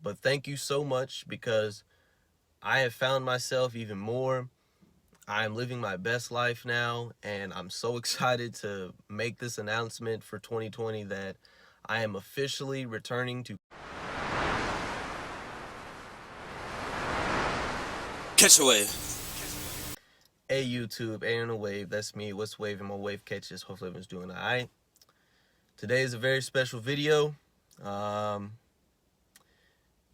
But thank you so much because I have found myself even more. I am living my best life now, and I'm so excited to make this announcement for 2020 that I am officially returning to Catch a wave. a YouTube, A on a wave. That's me. What's waving? My wave catches. Hopefully everyone's doing all right. Today is a very special video. Um,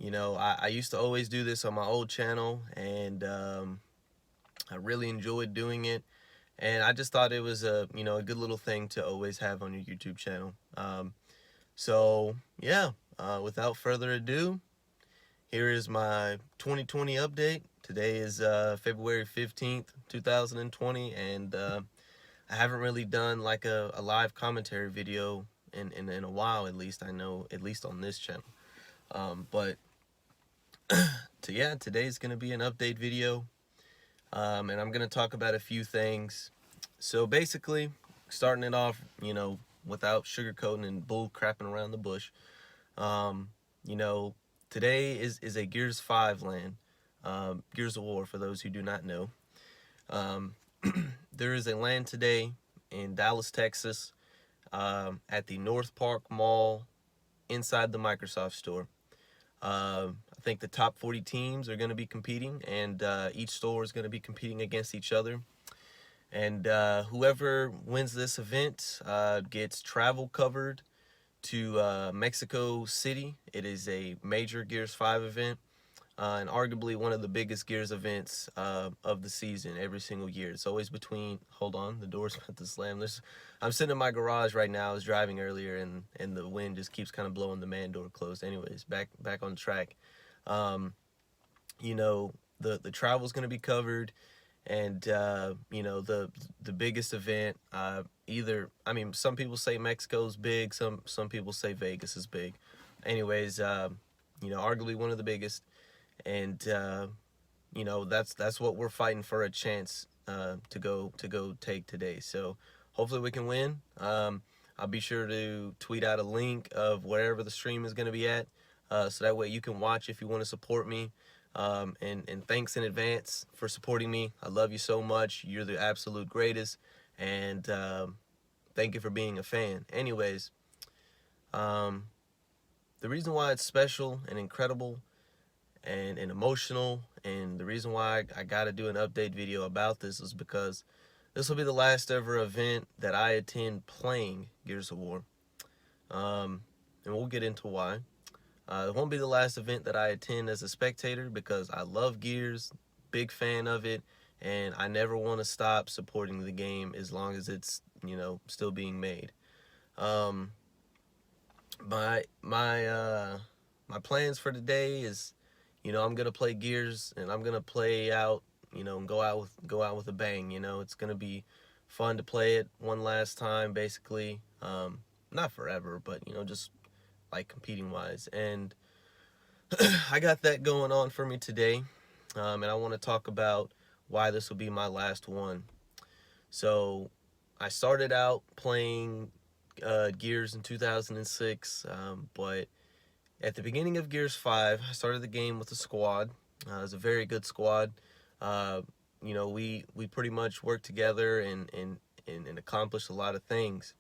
I used to always do this on my old channel, and I really enjoyed doing it. And I just thought it was a good little thing to always have on your YouTube channel. So yeah, without further ado, here is my 2020 update. Today is February 15th, 2020, and I haven't really done like a live commentary video in a while, at least I know, at least on this channel. But today's gonna be an update video, and I'm gonna talk about a few things. So basically, starting it off, without sugarcoating and bull crapping around the bush. Um, you know, Today is a Gears 5 land, Gears of War for those who do not know. Um, there is a land today in Dallas, Texas, at the North Park Mall inside the Microsoft store. I think the top 40 teams are going to be competing, and each store is going to be competing against each other. And whoever wins this event gets travel covered to Mexico City. It is a major Gears 5 event, and arguably one of the biggest Gears events of the season every single year. It's always between, hold on, the door's about to slam. I'm sitting in my garage right now. I was driving earlier, and the wind just keeps kind of blowing the man door closed. Anyways, back on track. Um, the travel's going to be covered, and the biggest event, some people say Mexico's big, some people say Vegas is big. Anyways, arguably one of the biggest, and that's what we're fighting for, a chance to go take today. So hopefully we can win. I'll be sure to tweet out a link of wherever the stream is going to be at, so that way you can watch if you want to support me. And thanks in advance for supporting me. I love you so much. You're the absolute greatest, and thank you for being a fan. Anyways, the reason why it's special and incredible and emotional, and the reason why I got to do an update video about this is because this will be the last ever event that I attend playing Gears of War. And we'll get into why. It won't be the last event that I attend as a spectator, because I love Gears, big fan of it, and I never want to stop supporting the game as long as it's, still being made. My plans for today is, I'm gonna play Gears, and I'm gonna play out, and go out with a bang. It's gonna be fun to play it one last time, basically. Not forever, but just like competing wise. And I got that going on for me today, and I want to talk about why this will be my last one. So I started out playing Gears in 2006, but at the beginning of Gears 5, I started the game with a squad. It was a very good squad. We pretty much worked together and accomplished a lot of things.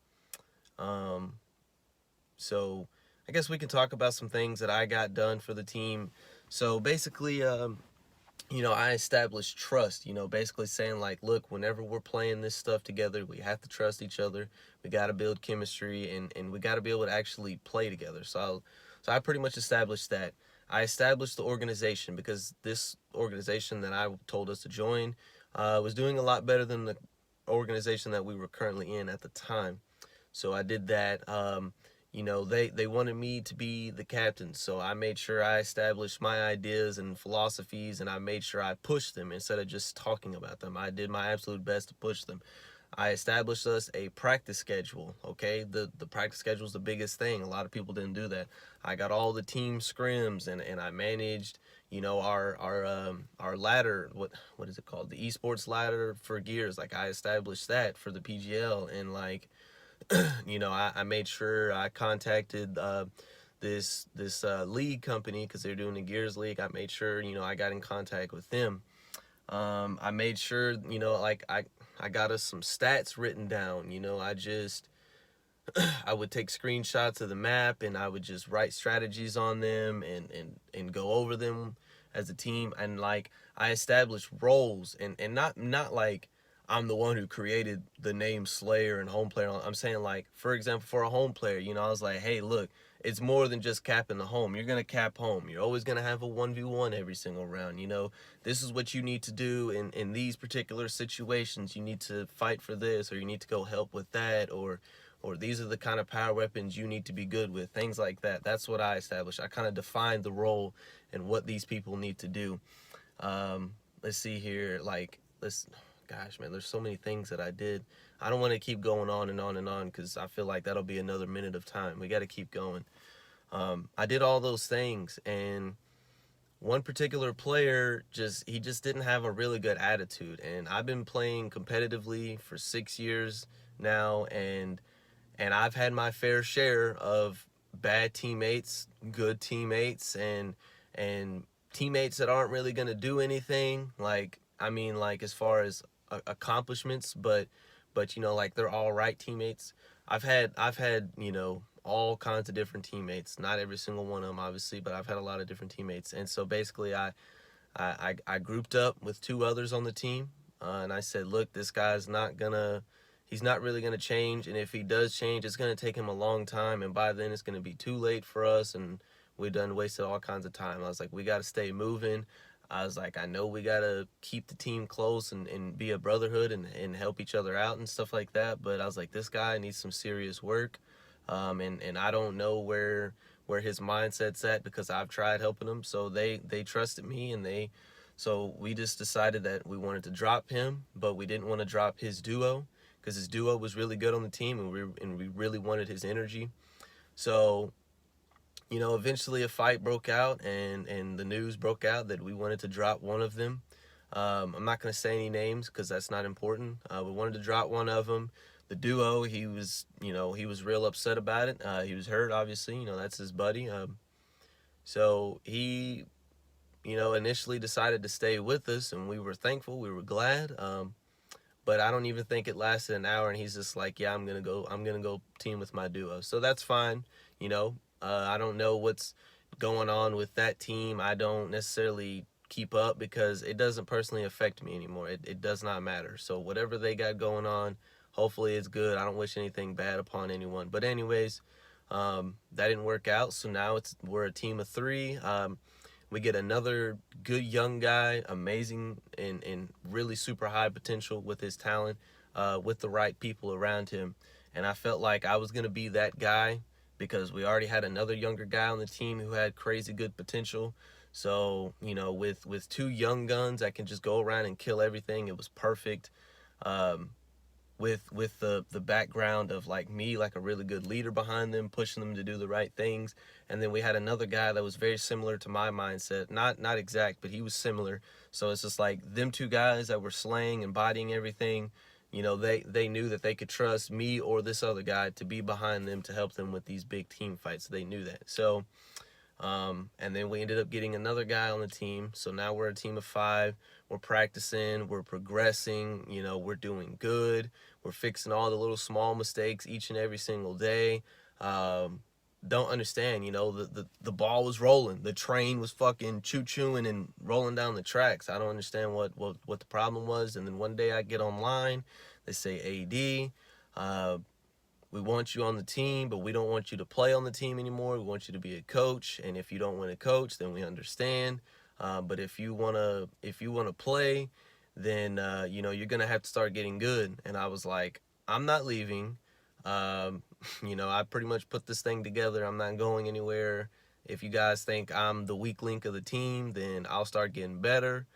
So I guess we can talk about some things that I got done for the team. So basically, I established trust, basically saying like, look, whenever we're playing this stuff together, we have to trust each other. We got to build chemistry, and we got to be able to actually play together. So I pretty much established that. I established the organization, because this organization that I told us to join was doing a lot better than the organization that we were currently in at the time. So I did that. They wanted me to be the captain, so I made sure I established my ideas and philosophies, and I made sure I pushed them instead of just talking about them. I did my absolute best to push them. I established us a practice schedule, okay? The practice schedule is the biggest thing. A lot of people didn't do that. I got all the team scrims, and I managed, our ladder, what is it called? The esports ladder for Gears. Like, I established that for the PGL, and like, I made sure I contacted league company, because they're doing the Gears League. I made sure, I got in contact with them. I made sure, like I got us some stats written down. I would take screenshots of the map, and I would just write strategies on them, and go over them as a team. And like, I established roles, and not like I'm the one who created the name Slayer and home player. I'm saying, like, for example, for a home player, I was like, hey, look, it's more than just capping the home. You're gonna cap home. You're always gonna have a 1v1 every single round. This is what you need to do in these particular situations. You need to fight for this, or you need to go help with that, or these are the kind of power weapons you need to be good with, things like that. That's what I established. I kind of defined the role and what these people need to do. Let's see here. Gosh, man, there's so many things that I did. I don't want to keep going on and on and on, because I feel like that'll be another minute of time. We got to keep going. I did all those things, and one particular player he just didn't have a really good attitude. And I've been playing competitively for 6 years now, and I've had my fair share of bad teammates, good teammates, and teammates that aren't really gonna do anything. Like as far as accomplishments, but like, they're all right teammates. I've had all kinds of different teammates. Not every single one of them, obviously, but I've had a lot of different teammates. And so basically, I grouped up with 2 others on the team, and I said, look, this guy's he's not really going to change. And if he does change, it's going to take him a long time. And by then it's going to be too late for us. And we've wasted all kinds of time. I was like, we got to stay moving. I was like, I know we got to keep the team close and be a brotherhood and help each other out and stuff like that. But I was like, this guy needs some serious work. And I don't know where his mindset's at, because I've tried helping him. So they trusted me, so we just decided that we wanted to drop him, but we didn't want to drop his duo, because his duo was really good on the team, and we really wanted his energy. So, eventually a fight broke out, and the news broke out that we wanted to drop one of them. I'm not going to say any names, because that's not important. We wanted to drop one of them. The duo, he was real upset about it. He was hurt, obviously. That's his buddy. So he, initially decided to stay with us, and we were thankful. We were glad. But I don't even think it lasted an hour, and he's just like, yeah, I'm gonna go team with my duo. So that's fine. I don't know what's going on with that team. I don't necessarily keep up, because it doesn't personally affect me anymore. It does not matter. So whatever they got going on, hopefully it's good. I don't wish anything bad upon anyone. But anyways, that didn't work out. So now we're a team of 3. We get another good young guy, amazing and really super high potential with his talent, with the right people around him. And I felt like I was going to be that guy, because we already had another younger guy on the team who had crazy good potential. So, with 2 young guns, I can just go around and kill everything. It was perfect. With the background of, like, me, like a really good leader behind them, pushing them to do the right things. And then we had another guy that was very similar to my mindset, not exact, but he was similar. So it's just like, them 2 guys that were slaying and bodying everything, they knew that they could trust me or this other guy to be behind them to help them with these big team fights. They knew that. So and then we ended up getting another guy on the team. So now we're a team of 5. We're practicing, we're progressing, we're doing good. We're fixing all the little small mistakes each and every single day. Don't understand, the ball was rolling. The train was fucking choo-chooing and rolling down the tracks. I don't understand what the problem was. And then one day I get online, they say, AD, we want you on the team, but we don't want you to play on the team anymore. We want you to be a coach, and if you don't want to coach, then we understand. But if you wanna play, then you're gonna have to start getting good. And I was like, I'm not leaving. I pretty much put this thing together. I'm not going anywhere. If you guys think I'm the weak link of the team, then I'll start getting better.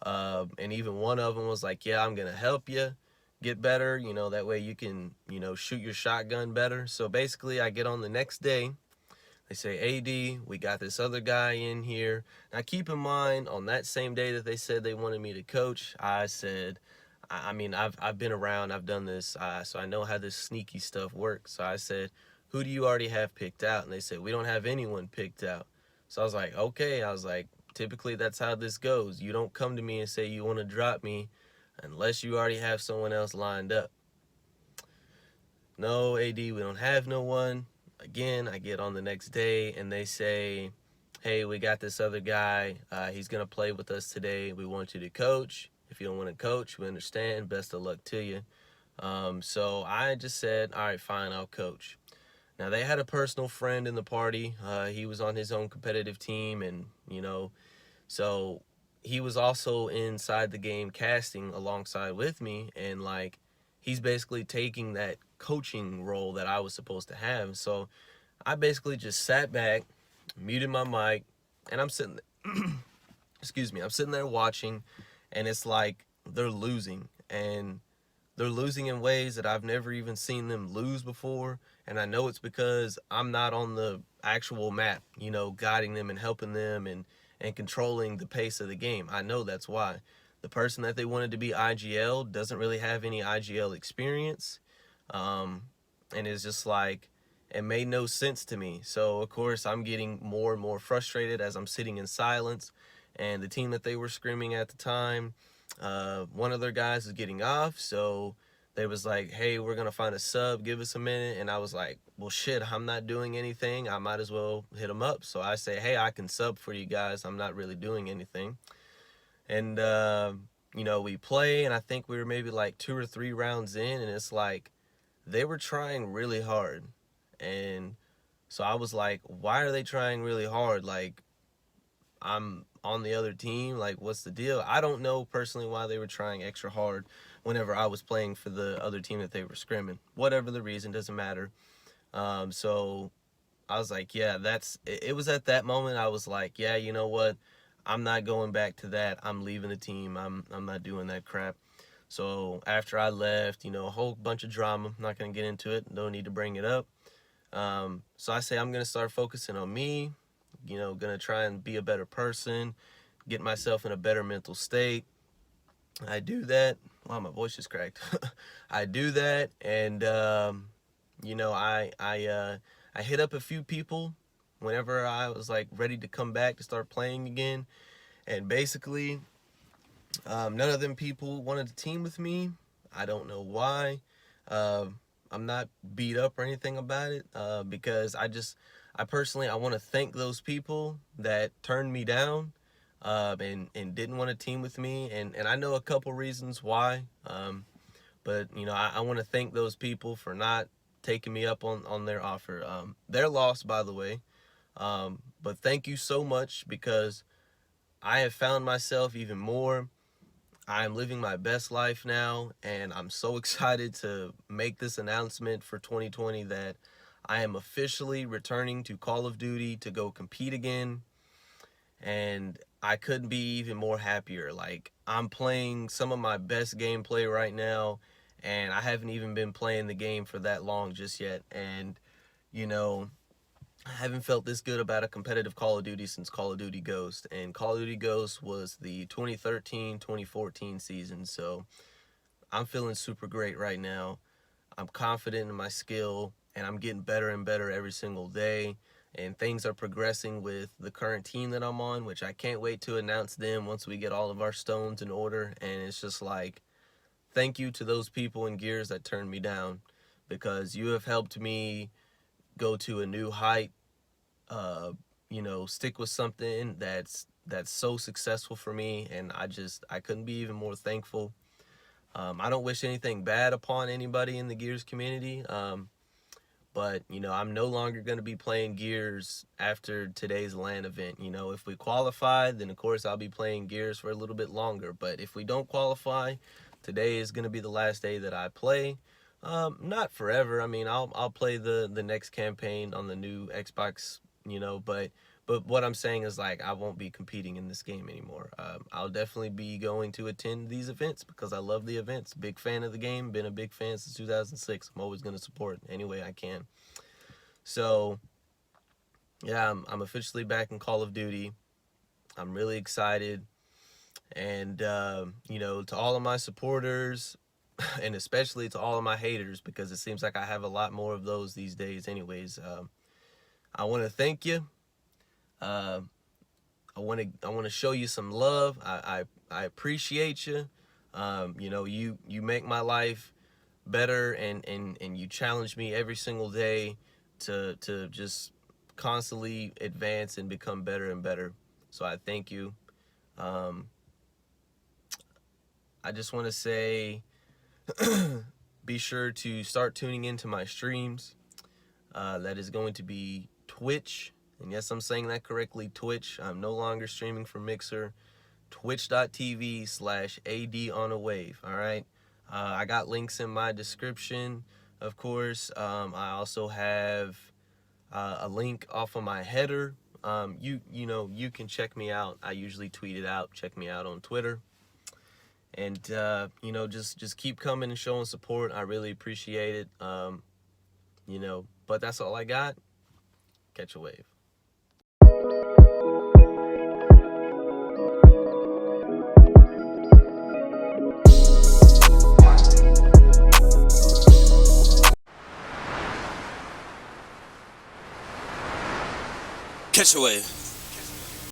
And even one of them was like, yeah, I'm gonna help you get better, that way you can, shoot your shotgun better. So basically, I get on the next day. They say, AD, we got this other guy in here. Now, keep in mind, on that same day that they said they wanted me to coach, I said, I've been around, I've done this, so I know how this sneaky stuff works. So I said, who do you already have picked out? And they said, we don't have anyone picked out. So I was like, okay. I was like, typically that's how this goes. You don't come to me and say you want to drop me unless you already have someone else lined up. No, AD, we don't have no one. Again, I get on the next day and they say, hey, we got this other guy. He's going to play with us today. We want you to coach. If you don't want to coach, we understand. Best of luck to you. So I just said, all right, fine, I'll coach. Now, they had a personal friend in the party. He was on his own competitive team, and, so he was also inside the game casting alongside with me, and, like, he's basically taking that coaching role that I was supposed to have. So I basically just sat back, muted my mic, and I'm sitting there, excuse me, I'm sitting there watching, and it's like they're losing, and they're losing in ways that I've never even seen them lose before. And I know it's because I'm not on the actual map, guiding them and helping them and controlling the pace of the game. I know that's why. The person that they wanted to be IGL doesn't really have any IGL experience. And it's just like, it made no sense to me. So, of course, I'm getting more and more frustrated as I'm sitting in silence. And the team that they were screaming at the time, one of their guys is getting off, so they was like, hey, we're gonna find a sub, give us a minute. And I was like, well, shit, I'm not doing anything, I might as well hit them up. So I say, hey, I can sub for you guys, I'm not really doing anything. And we play, and I think we were maybe like 2 or 3 rounds in, and it's like they were trying really hard. And so I was like, why are they trying really hard? Like, I'm on the other team. Like, what's the deal? I don't know personally why they were trying extra hard whenever I was playing for the other team that they were scrimming. Whatever the reason, doesn't matter. So I was like, yeah, it was at that moment I was like, yeah, you know what? I'm not going back to that. I'm leaving the team. I'm not doing that crap. So after I left, a whole bunch of drama. I'm not going to get into it. Don't need to bring it up. So I say I'm going to start focusing on me, going to try and be a better person, get myself in a better mental state. I do that. Wow, my voice just cracked. I do that, and I hit up a few people whenever I was like ready to come back to start playing again, and basically, none of them people wanted to team with me. I don't know why. I'm not beat up or anything about it, because I personally, I want to thank those people that turned me down, and didn't want to team with me, and I know a couple reasons why, but I want to thank those people for not taking me up on their offer. They're lost, by the way, but thank you so much, because I have found myself even more. I'm living my best life now, and I'm so excited to make this announcement for 2020 that I am officially returning to Call of Duty to go compete again, and I couldn't be even more happier. Like, I'm playing some of my best gameplay right now, and I haven't even been playing the game for that long just yet, and I haven't felt this good about a competitive Call of Duty since Call of Duty Ghost, and Call of Duty Ghost was the 2013-2014 season, so I'm feeling super great right now. I'm confident in my skill, and I'm getting better and better every single day, and things are progressing with the current team that I'm on, which I can't wait to announce them once we get all of our stones in order. And it's just like, thank you to those people in Gears that turned me down, because you have helped me go to a new height, stick with something that's so successful for me, and I couldn't be even more thankful. I don't wish anything bad upon anybody in the Gears community, but I'm no longer going to be playing Gears after today's LAN event. If we qualify, then of course I'll be playing Gears for a little bit longer, but if we don't qualify, today is going to be the last day that I play. Not forever. I mean, I'll play the next campaign on the new Xbox, but what I'm saying is, like, I won't be competing in this game anymore. I'll definitely be going to attend these events because I love the events. Big fan of the game. Been a big fan since 2006. I'm always going to support any way I can. So, yeah, I'm officially back in Call of Duty. I'm really excited. And, to all of my supporters, and especially to all of my haters, because it seems like I have a lot more of those these days anyways. I want to thank you. uh, I want to show you some love. I appreciate you. You know, you make my life better, and you challenge me every single day to just constantly advance and become better and better. So I thank you. I just want to say, be sure to start tuning into my streams. That is going to be Twitch. And yes, I'm saying that correctly, Twitch. I'm no longer streaming from Mixer. Twitch.tv/AD on a wave. All right. I got links in my description, of course. I also have a link off of my header. You know, you can check me out. I usually tweet it out. Check me out on Twitter. And you know, just keep coming and showing support. I really appreciate it. You know, but that's all I got. Catch a wave. Catch a wave.